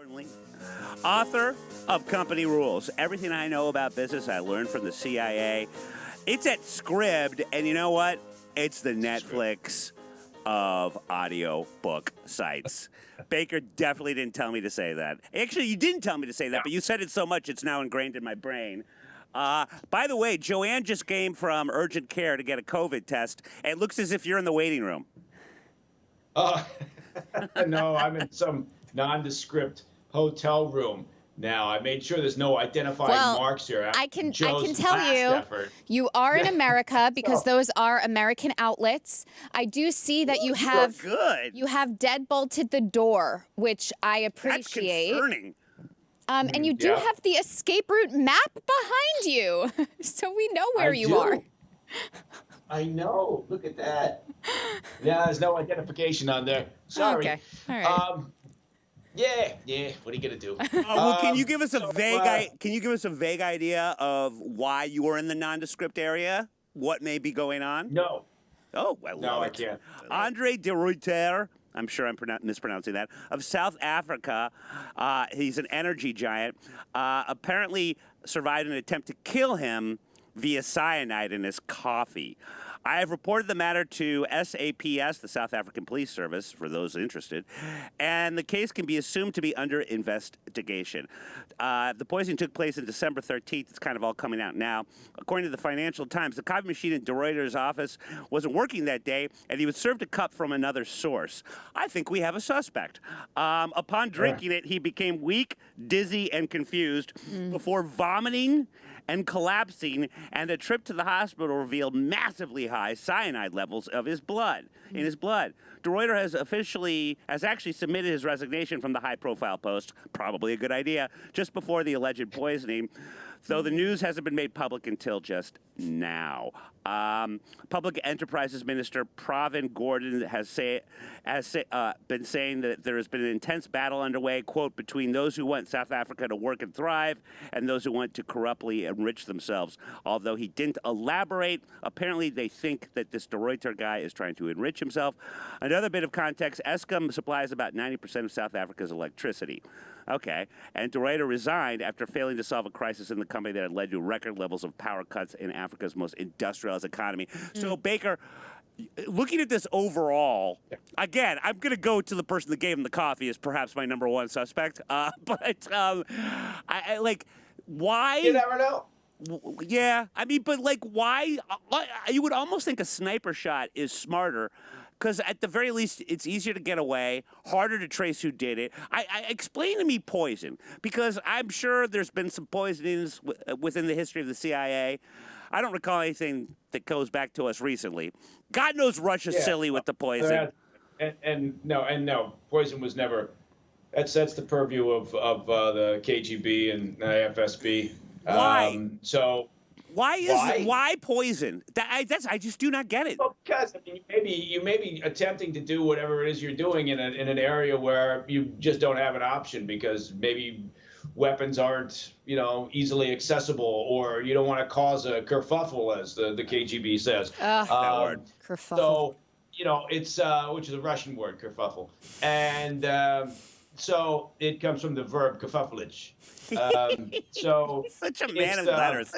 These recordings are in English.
Importantly, author of Company Rules. Everything I know about business I learned from the CIA. It's at Scribd, and you know what? It's the Netflix of audio book sites. Baker definitely didn't tell me to say that. Actually, you didn't tell me to say that, but you said it so much it's now ingrained in my brain. By the way, Joanne just came from urgent care to get a COVID test. It looks as if you're in the waiting room. No, I'm in some nondescript hotel room now. I made sure there's no identifying marks here. I can tell you, effort. you are in America because those are American outlets. I do see that you have deadbolted the door, which I appreciate. That's concerning. And you do have the escape route map behind you, so we know where you are. I know. Look at that. Yeah, there's no identification on there. Sorry. Okay. All right. Yeah. What are you gonna do? Well, can you give us a vague idea of why you were in the nondescript area? What may be going on? No. Oh, well, no, I can't. Andre de Ruyter, I'm sure I'm mispronouncing that, of South Africa. He's an energy giant. Apparently survived an attempt to kill him via cyanide in his coffee. I have reported the matter to SAPS, the South African Police Service, for those interested, and the case can be assumed to be under investigation. The poisoning took place on December 13th. It's kind of all coming out now. According to the Financial Times, the coffee machine in de Ruyter's office wasn't working that day, and he was served a cup from another source. I think we have a suspect. Upon drinking it, he became weak, dizzy, and confused before vomiting and collapsing, and a trip to the hospital revealed massively high cyanide levels of his blood, in his blood. De Ruyter has actually submitted his resignation from the high-profile post, probably a good idea, just before the alleged poisoning, though the news hasn't been made public until just now. Public Enterprises Minister Pravin Gordhan has been saying that there has been an intense battle underway, quote, between those who want South Africa to work and thrive and those who want to corruptly enrich themselves. Although he didn't elaborate, apparently they think that this de Ruyter guy is trying to enrich himself. Another bit of context, Eskom supplies about 90% of South Africa's electricity. Okay, and de Ruyter resigned after failing to solve a crisis in the company that had led to record levels of power cuts in Africa's most industrialized economy. So, Baker, looking at this overall, again, I'm going to go to the person that gave him the coffee as perhaps my number one suspect. But I like, why? You never know. Yeah, I mean, but like, why? You would almost think a sniper shot is smarter. Because at the very least, it's easier to get away, harder to trace who did it. Explain to me poison, because I'm sure there's been some poisonings within the history of the CIA. I don't recall anything that goes back to us recently. God knows Russia's silly with the poison. No, poison was never. That's the purview of the KGB and FSB. Why? Why poison? I just do not get it. Well, because I mean, you may be attempting to do whatever it is you're doing in an area where you just don't have an option because maybe weapons aren't easily accessible, or you don't want to cause a kerfuffle, as the KGB says. That word. Kerfuffle. So it's which is a Russian word, kerfuffle, and so it comes from the verb kerfufflage. So such a man of letters.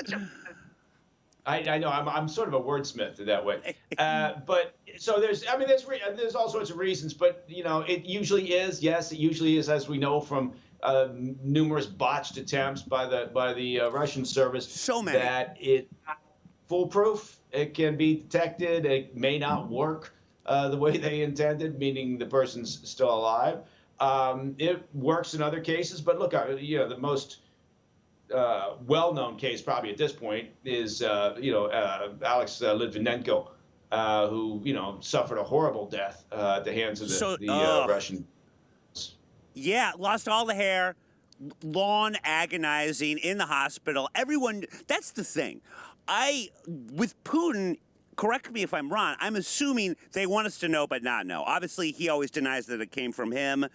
I know I'm sort of a wordsmith that way, but so there's all sorts of reasons, but it usually is as we know from numerous botched attempts by the Russian service. So many that it's not foolproof. It can be detected. It may not work the way they intended, meaning the person's still alive. It works in other cases, but look, the most well-known case probably at this point is Alex Litvinenko, who suffered a horrible death at the hands of the Russian. Yeah, lost all the hair, long, agonizing, in the hospital. Everyone, that's the thing. With Putin, correct me if I'm wrong, I'm assuming they want us to know but not know. Obviously, he always denies that it came from him,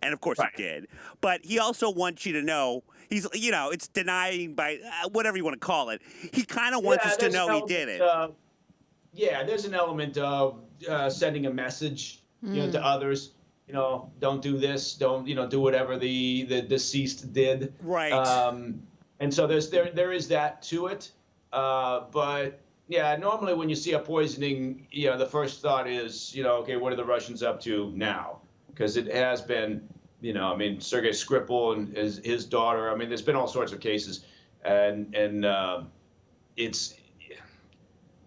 and of course he did. But he also wants you to know. He's, it's denying by whatever you want to call it. He kind of wants us to know he did it. There's an element of sending a message, to others. don't do this, don't, do whatever the deceased did. Right. And so there is that to it. But yeah, normally when you see a poisoning, the first thought is, okay, what are the Russians up to now? Because it has been, Sergei Skripal and his daughter. I mean, there's been all sorts of cases, and it's,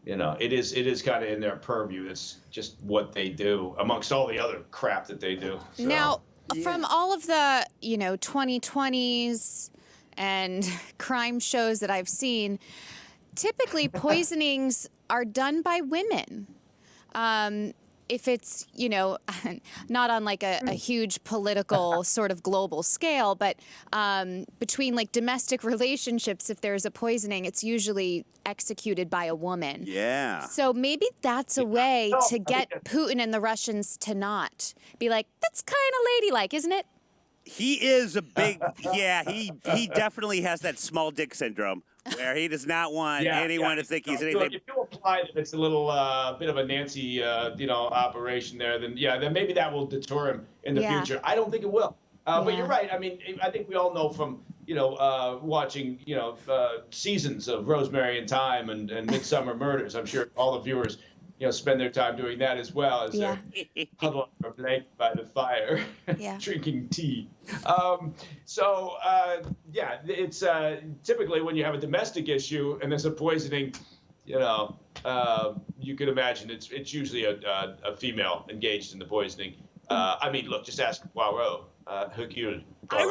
it is kind of in their purview. It's just what they do amongst all the other crap that they do. So. Now, from all of the, 2020s and crime shows that I've seen, typically poisonings are done by women. If it's, not on like a huge political sort of global scale, but between like domestic relationships, if there's a poisoning, it's usually executed by a woman. Yeah. So maybe that's a way to get Putin and the Russians to not be like, that's kind of ladylike, isn't it? He is a big, he definitely has that small dick syndrome where he does not want anyone to think he's anything. If you apply that it's a little bit of a Nancy, operation there, then maybe that will deter him in the future. I don't think it will. But you're right. I mean, I think we all know from, watching, seasons of Rosemary and Thyme and Midsummer Murders. I'm sure all the viewers, spend their time doing that as well as they're huddled up a blanket by the fire, drinking tea. It's typically when you have a domestic issue and there's a poisoning, you could imagine it's usually a female engaged in the poisoning. I mean, look, just ask Poirot. Hercule Poirot.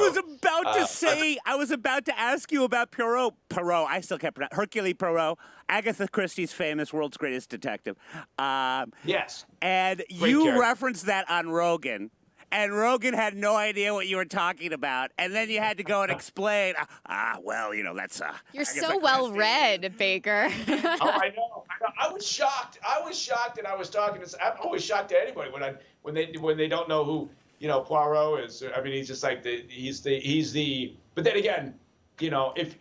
I was about to ask you about Poirot. I still can't pronounce Hercule Poirot, Agatha Christie's famous world's greatest detective. Yes. And you referenced that on Rogan. And Rogan had no idea what you were talking about. And then you had to go and explain, that's... You're so well-read, Baker. I know. I was shocked. And I was talking to... I'm always shocked to anybody when they don't know who, Poirot is. I mean, he's just like he's the... But then again, if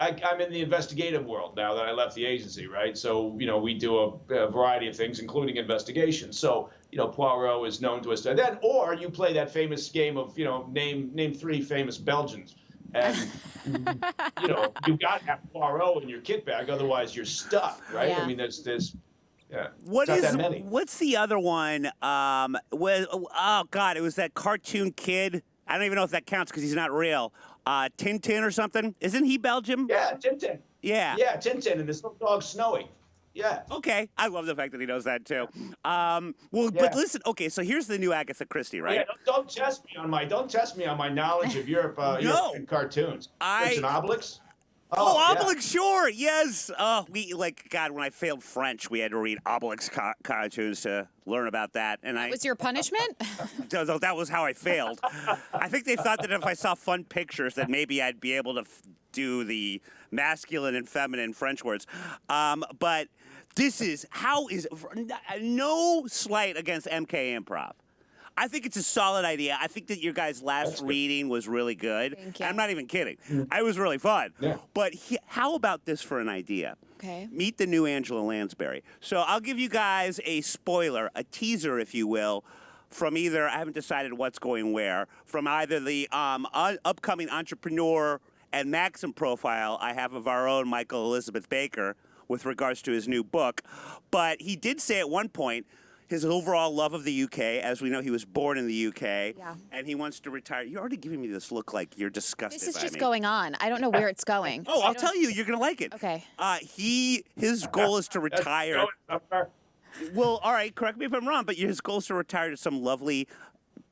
I'm in the investigative world now that I left the agency, right? So, we do a variety of things, including investigations. So, Poirot is known to us then, or you play that famous game of, name 3 famous Belgians. And, you've got to have Poirot in your kit bag, otherwise you're stuck, right? Yeah. I mean, there's what's the other one? It was that cartoon kid. I don't even know if that counts because he's not real. Tintin or something. Isn't he Belgium? Yeah, Tintin. Yeah. Yeah, Tintin and his little dog Snowy. Yeah. Okay. I love the fact that he knows that too. But listen, okay, so here's the new Agatha Christie, right? Yeah, don't test me on my knowledge of European cartoons. It's an Obelix. Obelix, sure, yes. When I failed French, we had to read Obelix cartoons to learn about that. And that was your punishment? That was how I failed. I think they thought that if I saw fun pictures, that maybe I'd be able to do the masculine and feminine French words. But no slight against MK Improv. I think it's a solid idea. I think that your guys' last reading was really good. Thank you. I'm not even kidding. It was really fun. Yeah. But how about this for an idea? Okay. Meet the new Angela Lansbury. So I'll give you guys a spoiler, a teaser, if you will, from either, I haven't decided what's going where, from either the upcoming entrepreneur and Maxim profile I have of our own Michael Elizabeth Baker with regards to his new book. But he did say at one point, his overall love of the UK, as we know, he was born in the UK, and he wants to retire. You're already giving me this look like you're disgusted. This is just going on. I don't know where it's going. I'll tell you. You're going to like it. Okay. His goal is to retire. Well, all right, correct me if I'm wrong, but his goal is to retire to some lovely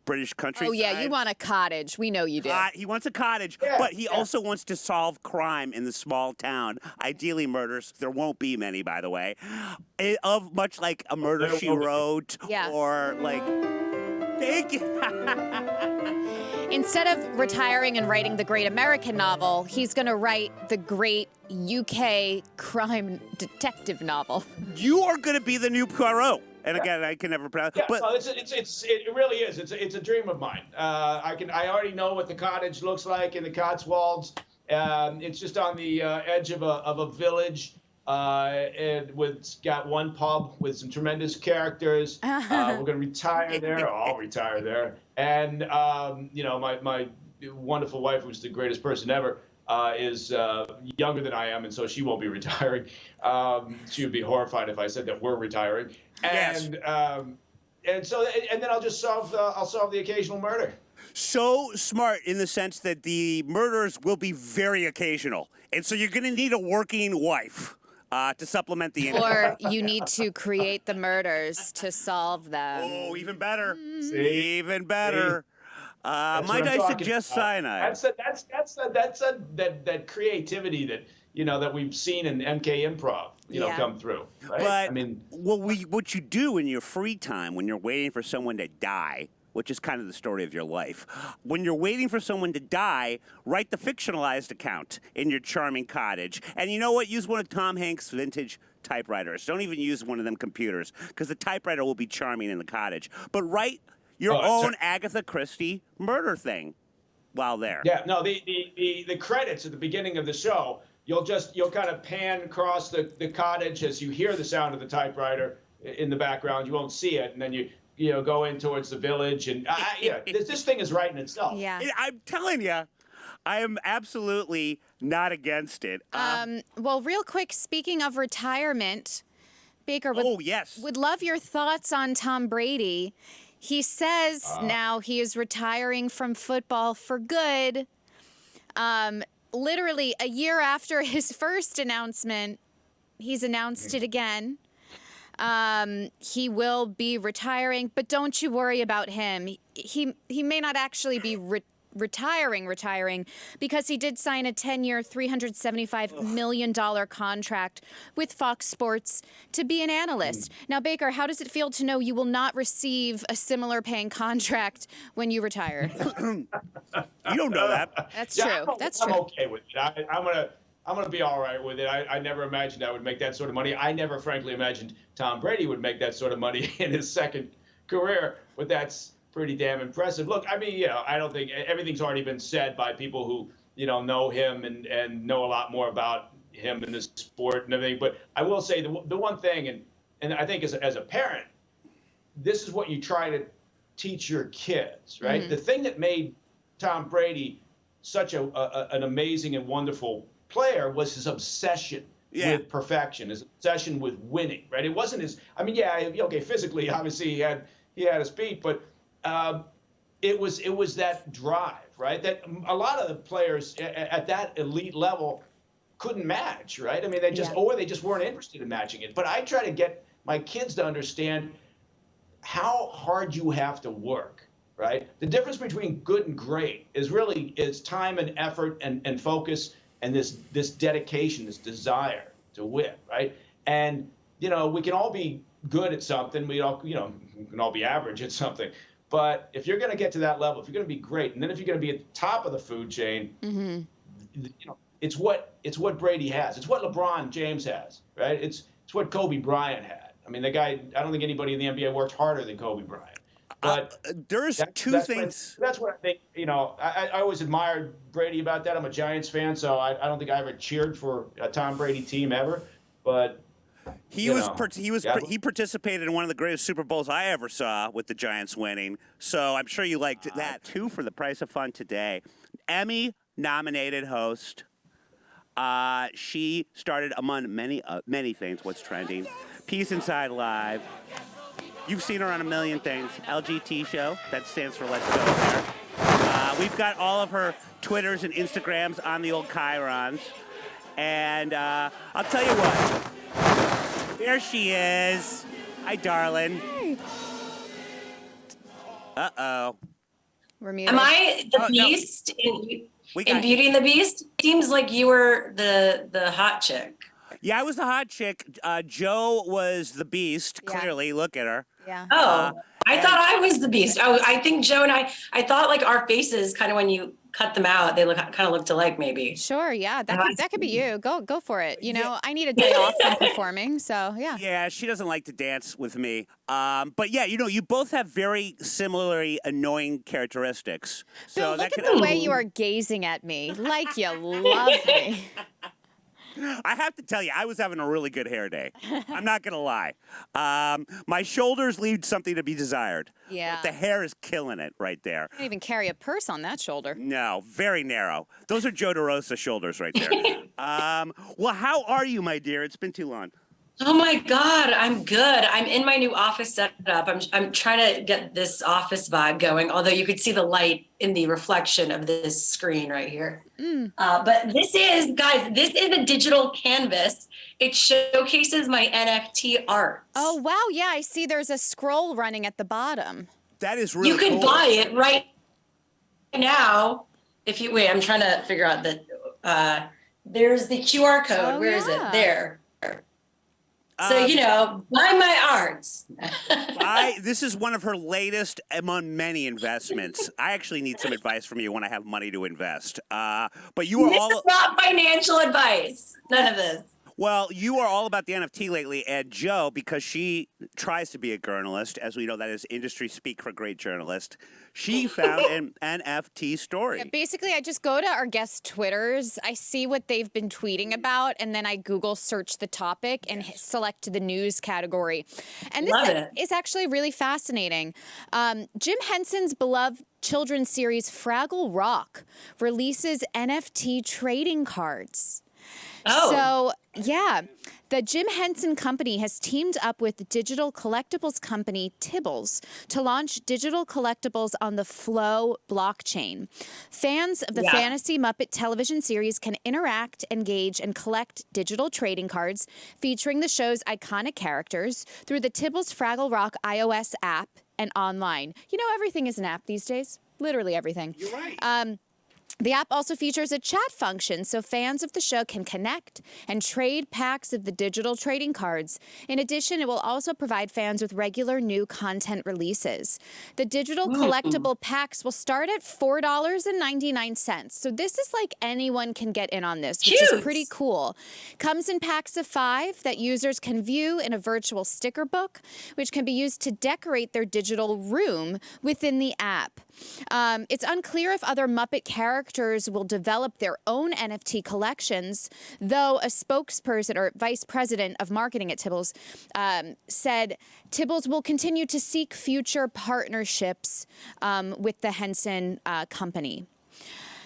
British countryside. Oh, yeah, you want a cottage. We know you do. He wants a cottage, but he also wants to solve crime in the small town, ideally murders. There won't be many, by the way, of much like a Murder, She Wrote or like... Thank you. Instead of retiring and writing the great American novel, he's going to write the great UK crime detective novel. You are going to be the new Poirot. And again, I can never pronounce. Yeah, but no, it really is. It's a dream of mine. I already know what the cottage looks like in the Cotswolds. It's just on the edge of a village. and got one pub with some tremendous characters. We're going to retire there. I'll retire there. And my wonderful wife, who's the greatest person ever, is younger than I am, and so she won't be retiring. She would be horrified if I said that we're retiring. And Yes. And so then I'll just solve the occasional murder. So smart in the sense that the murders will be very occasional, and so you're going to need a working wife to supplement the income. Or you need to create the murders to solve them. Oh, even better. See? Even better. That's Might what I'm I talking suggest about. cyanide? That creativity that we've seen in MK Improv, Yeah. come through. Right? But I mean, what you do in your free time when you're waiting for someone to die, which is kind of the story of your life, when you're waiting for someone to die, write the fictionalized account in your charming cottage. And you know what? Use one of Tom Hanks' vintage typewriters. Don't even use one of them computers, because the typewriter will be charming in the cottage. But write your own Agatha Christie murder thing while there. yeah, no, the credits at the beginning of the show, you'll kind of pan across the cottage as you hear the sound of the typewriter in the background. You won't see it, and then you go in towards the village, and this thing is writing itself. Yeah. I'm telling you, I am absolutely not against it. Well, real quick, speaking of retirement, Baker Oh, yes. would love your thoughts on Tom Brady. He says now he is retiring from football for good. Literally a year after his first announcement, he's announced it again. He will be retiring, but don't you worry about him. He may not actually be retiring because he did sign a 10-year, $375 million contract with Fox Sports to be an analyst. Now, Baker, how does it feel to know you will not receive a similar paying contract when you retire? You don't know that. That's Yeah, true. That's I'm true. okay with it. I'm gonna be all right with it. I never imagined I would make that sort of money. I never, frankly, imagined Tom Brady would make that sort of money in his second career, but that's pretty damn impressive. Look, I mean, I don't think everything's already been said by people who know him and know a lot more about him in this sport and everything. But I will say the one thing, and I think as a parent, this is what you try to teach your kids, right? Mm-hmm. The thing that made Tom Brady such an amazing and wonderful player was his obsession with perfection, his obsession with winning, right? It wasn't his, I mean, physically, obviously he had his beat, but it was that drive, right? That a lot of the players at that elite level couldn't match, right? I mean, they just weren't interested in matching it. But I try to get my kids to understand how hard you have to work, right? The difference between good and great is time and effort and focus and this dedication, this desire to win, right? And we can all be good at something. We can all be average at something. But if you're going to get to that level, if you're going to be great, and then if you're going to be at the top of the food chain, it's what Brady has. It's what LeBron James has, right? It's what Kobe Bryant had. I mean, the guy. I don't think anybody in the NBA worked harder than Kobe Bryant. But there's two things. That's what I think. I always admired Brady about that. I'm a Giants fan, so I don't think I ever cheered for a Tom Brady team ever. But he participated in one of the greatest Super Bowls I ever saw with the Giants winning. So I'm sure you liked that too. For the price of fun today, Emmy-nominated host. She started among many things. What's trending? Peace Inside Live. You've seen her on a million things. LGT show. That stands for Let's Go There. We've got all of her Twitters and Instagrams on the old Chirons. And I'll tell you what. There she is. Hi, darling. Hey. Uh-oh. We're muted. Am I the no. Beast in got Beauty and the Beast? Seems like you were the hot chick. Yeah, I was the hot chick. Joe was the Beast. Yeah. Clearly, look at her. Yeah. Oh, I thought I was the Beast. I think Joe and I thought like our faces kind of when you cut them out, they kind of looked alike maybe. Sure, yeah. That could be you. Go for it. I need a day off from performing, so yeah. Yeah, she doesn't like to dance with me. But yeah, you both have very similarly annoying characteristics. So Bill, look at the way you are gazing at me, like you love me. I have to tell you, I was having a really good hair day. I'm not going to lie. My shoulders leave something to be desired. Yeah. But the hair is killing it right there. Can't even carry a purse on that shoulder. No, very narrow. Those are Joe DeRosa shoulders right there. Well, how are you, my dear? It's been too long. Oh my God, I'm good. I'm in my new office setup. I'm trying to get this office vibe going, although you could see the light in the reflection of this screen right here. But this is a digital canvas. It showcases my NFT art. Oh, wow. Yeah, I see there's a scroll running at the bottom. That is really You could cool. buy it right now. If you wait, I'm trying to figure out that there's the QR code. Oh, Where is yeah. it? There. So, buy my art. This is one of her latest among many investments. I actually need some advice from you when I have money to invest. But you are This is not financial advice. None of this. Well, you are all about the NFT lately, and Joe, because she tries to be a journalist, as we know that is industry speak for great journalist, she found an NFT story. Yeah, basically, I just go to our guests' Twitters, I see what they've been tweeting about, and then I Google search the topic and select the news category. And this is actually really fascinating. Jim Henson's beloved children's series Fraggle Rock releases NFT trading cards. Oh. So, yeah, the Jim Henson Company has teamed up with digital collectibles company Tibbles to launch digital collectibles on the Flow blockchain. Fans of the Fantasy Muppet television series can interact, engage, and collect digital trading cards featuring the show's iconic characters through the Tibbles Fraggle Rock iOS app and online. You know, everything is an app these days. Literally everything. You're right. The app also features a chat function, so fans of the show can connect and trade packs of the digital trading cards. In addition, it will also provide fans with regular new content releases. The digital collectible packs will start at $4.99. So this is like anyone can get in on this, which is pretty cool. Comes in packs of 5 that users can view in a virtual sticker book, which can be used to decorate their digital room within the app. It's unclear if other Muppet characters will develop their own NFT collections, though a spokesperson or vice president of marketing at Tibbles said Tibbles will continue to seek future partnerships with the Henson Company.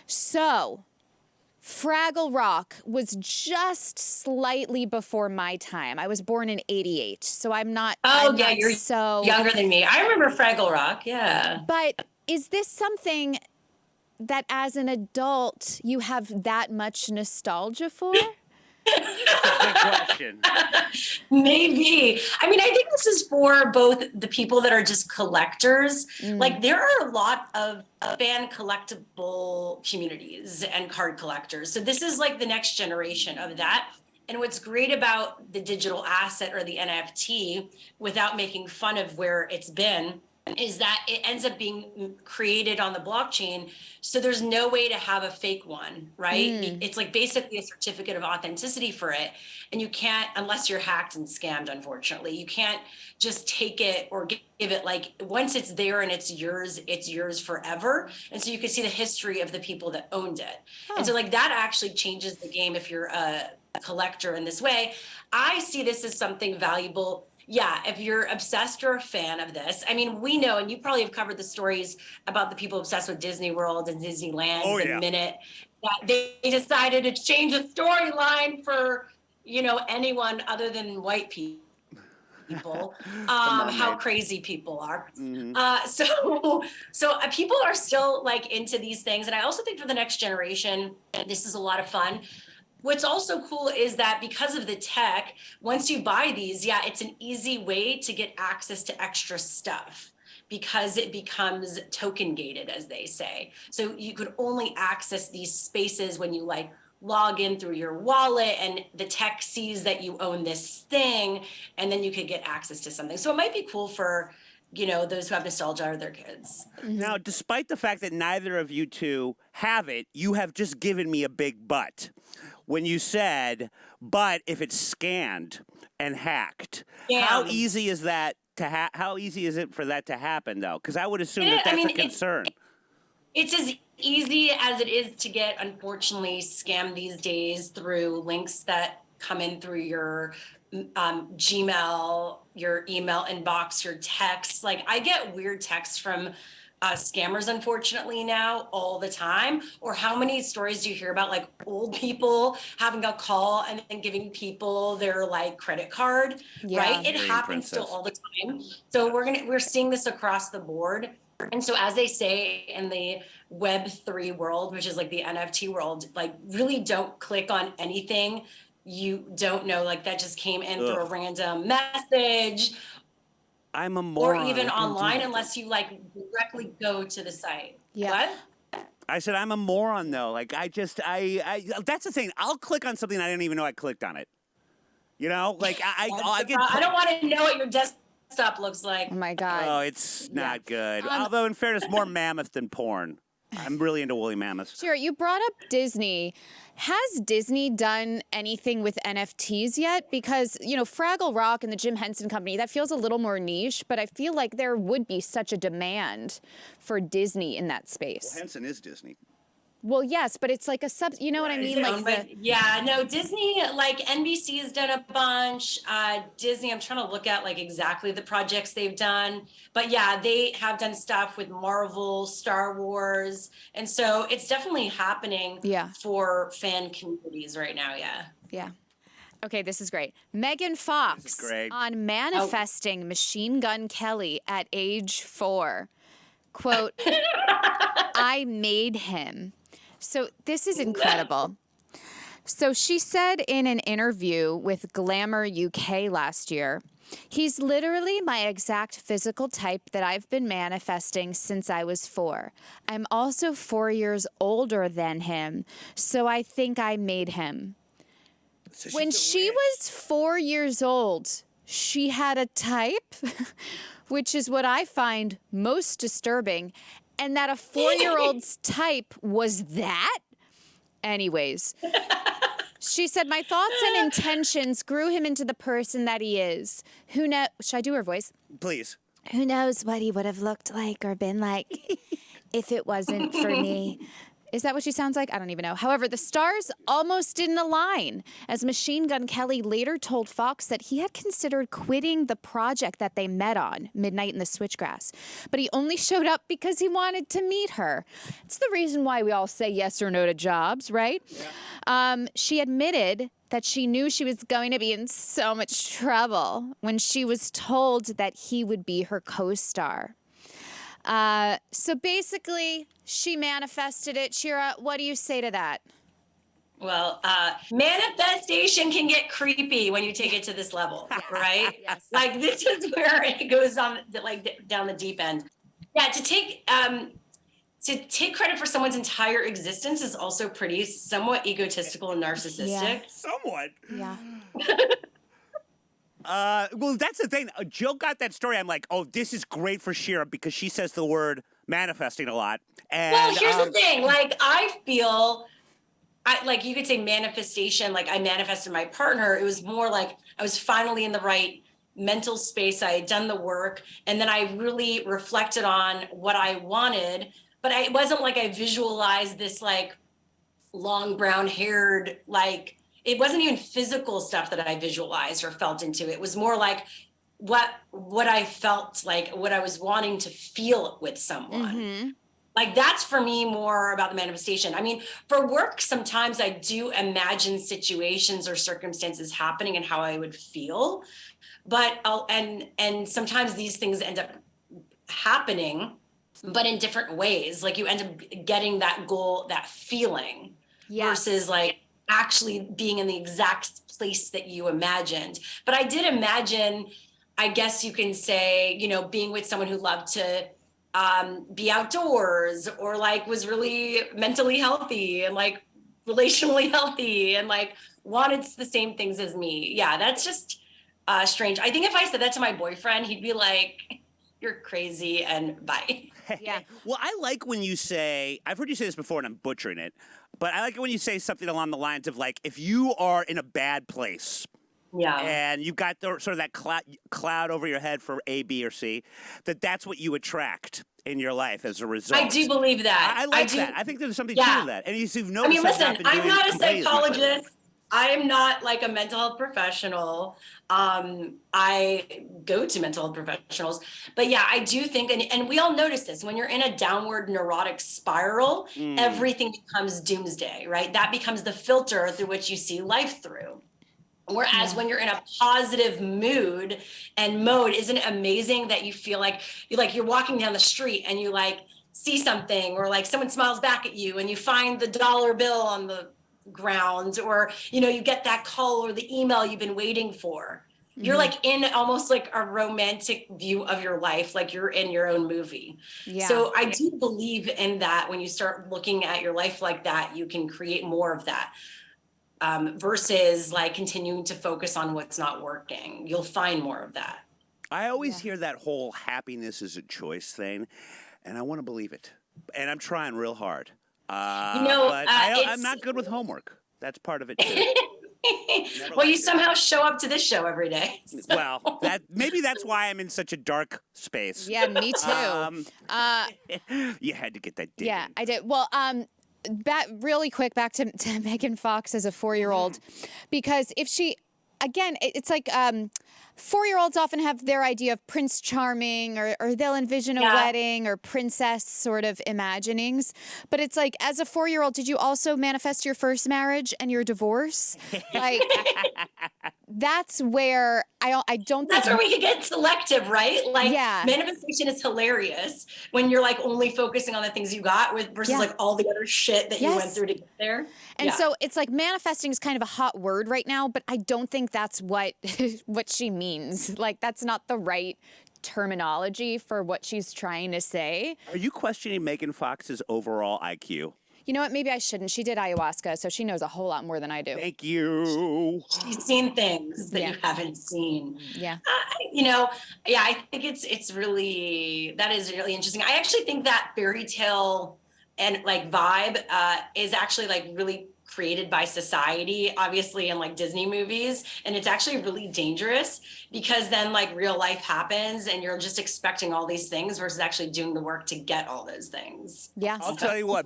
So, Fraggle Rock was just slightly before my time. I was born in '88, so I'm not. You're so younger than me. I remember Fraggle Rock. Yeah. But is this something that as an adult you have that much nostalgia for? That's a good question. Maybe. I mean, I think this is for both the people that are just collectors. Like, there are a lot of fan collectible communities and card collectors. So this is like the next generation of that. And what's great about the digital asset or the NFT, without making fun of where it's been, is that it ends up being created on the blockchain. So there's no way to have a fake one, right? It's like basically a certificate of authenticity for it. And you can't, unless you're hacked and scammed, unfortunately, you can't just take it or give it, like, once it's there and it's yours forever. And so you can see the history of the people that owned it. And so like that actually changes the game if you're a collector in this way. I see this as something valuable. Yeah, if you're obsessed or a fan of this, I mean, we know, and you probably have covered the stories about the people obsessed with Disney World and Disneyland the minute that they decided to change the storyline for, anyone other than white people, how crazy people are. So people are still like into these things. And I also think for the next generation, this is a lot of fun. What's also cool is that because of the tech, once you buy these, it's an easy way to get access to extra stuff because it becomes token gated, as they say. So you could only access these spaces when you like log in through your wallet and the tech sees that you own this thing, and then you could get access to something. So it might be cool for, those who have nostalgia or their kids. Now, despite the fact that neither of you two have it, you have just given me a big but. When you said, but if it's scanned and hacked, how easy is that how easy is it for that to happen, though? Because I would assume that's a concern. It's as easy as it is to get, unfortunately, scammed these days through links that come in through your Gmail, your email inbox, your texts. Like I get weird texts from scammers, unfortunately, now all the time. Or how many stories do you hear about like old people having a call and then giving people their like credit card, Yeah. right? It Dream happens still princess. all the time. So we're seeing this across the board. And so as they say in the Web3 world, which is like the NFT world, like really don't click on anything you don't know, like that just came in through a Ugh. random message I'm a or moron. even I don't do online that. unless you like directly go to the site. Yeah. What? I said I'm a moron though. Like I that's the thing. I'll click on something I didn't even know I clicked on it. You know, like I get. I don't want to know what your desktop looks like. Oh my Oh, God. it's not good. Um, Although, in fairness, more mammoth than porn. I'm really into woolly mammoths. Shira, you brought up Disney. Has Disney done anything with NFTs yet? Because, you know, Fraggle Rock and the Jim Henson Company, that feels a little more niche, but I feel like there would be such a demand for Disney in that space. Henson is Disney. Well, yes, but it's like you know what I Is mean? it Like owned by- yeah, no, Disney, like NBC has done a bunch. Disney, I'm trying to look at like exactly the projects they've done. But yeah, they have done stuff with Marvel, Star Wars. And so it's definitely happening Yeah. for fan communities right now. Yeah. Yeah. Okay, this is great. Megan Fox This is great. on manifesting Machine Gun Kelly at age 4. Quote, I made him. So this is incredible. So she said in an interview with Glamour UK last year, he's literally my exact physical type that I've been manifesting since I was 4. I'm also 4 years older than him, so I think I made him. So When she was 4 years old, she had a type, which is what I find most disturbing, and that a 4-year-old's type was that? Anyways, she said, my thoughts and intentions grew him into the person that he is. Who knows? Should I do her voice? Please. Who knows what he would have looked like or been like if it wasn't for me? Is that what she sounds like? I don't even know. However, the stars almost didn't align, as Machine Gun Kelly later told Fox that he had considered quitting the project that they met on, Midnight in the Switchgrass. But he only showed up because he wanted to meet her. It's the reason why we all say yes or no to jobs, right? Yeah. She admitted that she knew she was going to be in so much trouble when she was told that he would be her co-star. So basically, she manifested it. Shira, what do you say to that? Well, manifestation can get creepy when you take it to this level, right? Yes. Like this is where it goes on, like down the deep end. Yeah, to take credit for someone's entire existence is also pretty somewhat egotistical and narcissistic. Yeah. Somewhat. Yeah. Well, that's the thing. Jill got that story. I'm like, oh, this is great for Shira because she says the word manifesting a lot. And, Well, here's the thing. Like, I feel, like you could say manifestation. Like, I manifested my partner. It was more like I was finally in the right mental space. I had done the work, and then I really reflected on what I wanted. But it wasn't like I visualized this like long brown haired like. It wasn't even physical stuff that I visualized or felt into. It was more like what I felt like, what I was wanting to feel with someone. Mm-hmm. Like that's for me more about the manifestation. I mean, for work, sometimes I do imagine situations or circumstances happening and how I would feel. But and sometimes these things end up happening, but in different ways. Like you end up getting that goal, that feeling, versus like actually being in the exact place that you imagined. But I did imagine, I guess you can say, you know, being with someone who loved to be outdoors or like was really mentally healthy and like relationally healthy and like wanted the same things as me. Yeah, that's just strange. I think if I said that to my boyfriend, he'd be like, you're crazy and bye. Yeah. Well, I like when you say, I've heard you say this before and I'm butchering it, but I like it when you say something along the lines of like, if you are in a bad place, Yeah. and you've got sort of that cloud over your head for A, B, or C, that's what you attract. in your life as a result. I do believe that. I like do. that. I think there's something Yeah. to that. And you've noticed I mean, I've listen, been I'm doing not a complete as much lately. psychologist. I am not like a mental health professional. I go to mental health professionals, but yeah, I do think, and we all notice this, when you're in a downward neurotic spiral, everything becomes doomsday, right? That becomes the filter through which you see life through. Whereas when you're in a positive mood and mode, isn't it amazing that you feel like you're walking down the street and you like see something, or like someone smiles back at you and you find the dollar bill on the ground, or you get that call or the email you've been waiting for. You're like in almost like a romantic view of your life, like you're in your own movie. So I do believe in that. When you start looking at your life like that, you can create more of that. Versus like continuing to focus on what's not working. You'll find more of that. I always hear that whole happiness is a choice thing, and I want to believe it. And I'm trying real hard. But I'm not good with homework. That's part of it too. Well, you somehow show up to this show every day. So. Well, maybe that's why I'm in such a dark space. Yeah, me too. You had to get that dig Yeah, in. I did. Well, really quick back to Megan Fox as a 4-year-old, because if she, again, it's like 4-year-olds often have their idea of Prince Charming, or they'll envision a wedding or princess sort of imaginings. But it's like, as a 4-year-old, did you also manifest your first marriage and your divorce? Like, that's where I don't think that's where we could get selective, right? Like, manifestation is hilarious when you're like only focusing on the things you got versus like all the other shit that you went through to get there. And so it's like manifesting is kind of a hot word right now, but I don't think that's what she means. Like, that's not the right terminology for what she's trying to say. Are you questioning Megan Fox's overall IQ? You know what? Maybe I shouldn't. She did ayahuasca, so she knows a whole lot more than I do. Thank you. She's seen things that you haven't seen. Yeah. I think it's really, that is really interesting. I actually think that fairy tale and like vibe is actually like really created by society, obviously, in like Disney movies. And it's actually really dangerous, because then like real life happens and you're just expecting all these things versus actually doing the work to get all those things. Yeah. I'll tell you what,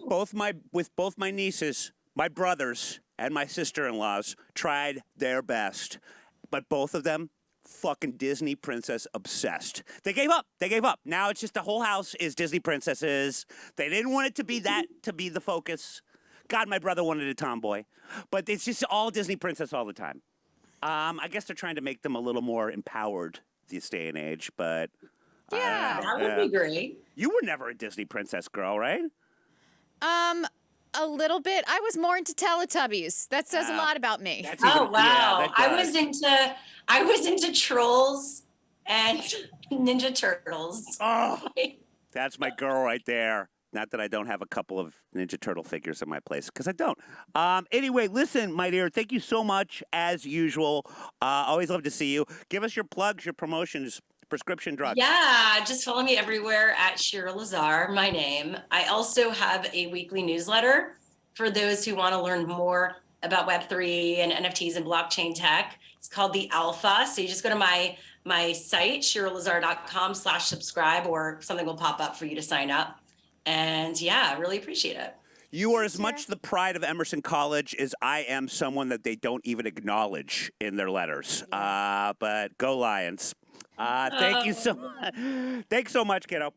with both my nieces, my brothers, and my sister-in-laws tried their best, but both of them fucking Disney princess obsessed. They gave up. Now it's just the whole house is Disney princesses. They didn't want it to be the focus. God, my brother wanted a tomboy, but it's just all Disney princess all the time. I guess they're trying to make them a little more empowered this day and age, but that would be great. You were never a Disney princess girl, right? A little bit. I was more into Teletubbies. That says a lot about me. Wow. I was into Trolls and Ninja Turtles. Oh, that's my girl right there. Not that I don't have a couple of Ninja Turtle figures in my place, because I don't. Anyway, listen, my dear, thank you so much, as usual. Always love to see you. Give us your plugs, your promotions, prescription drugs. Yeah, just follow me everywhere at Shira Lazar, my name. I also have a weekly newsletter for those who want to learn more about Web3 and NFTs and blockchain tech. It's called The Alpha. So you just go to my site, shiralazar.com/subscribe, or something will pop up for you to sign up. And I really appreciate it. You are as much the pride of Emerson College as I am someone that they don't even acknowledge in their letters. But go Lions. Thank you so much. Thanks so much, kiddo.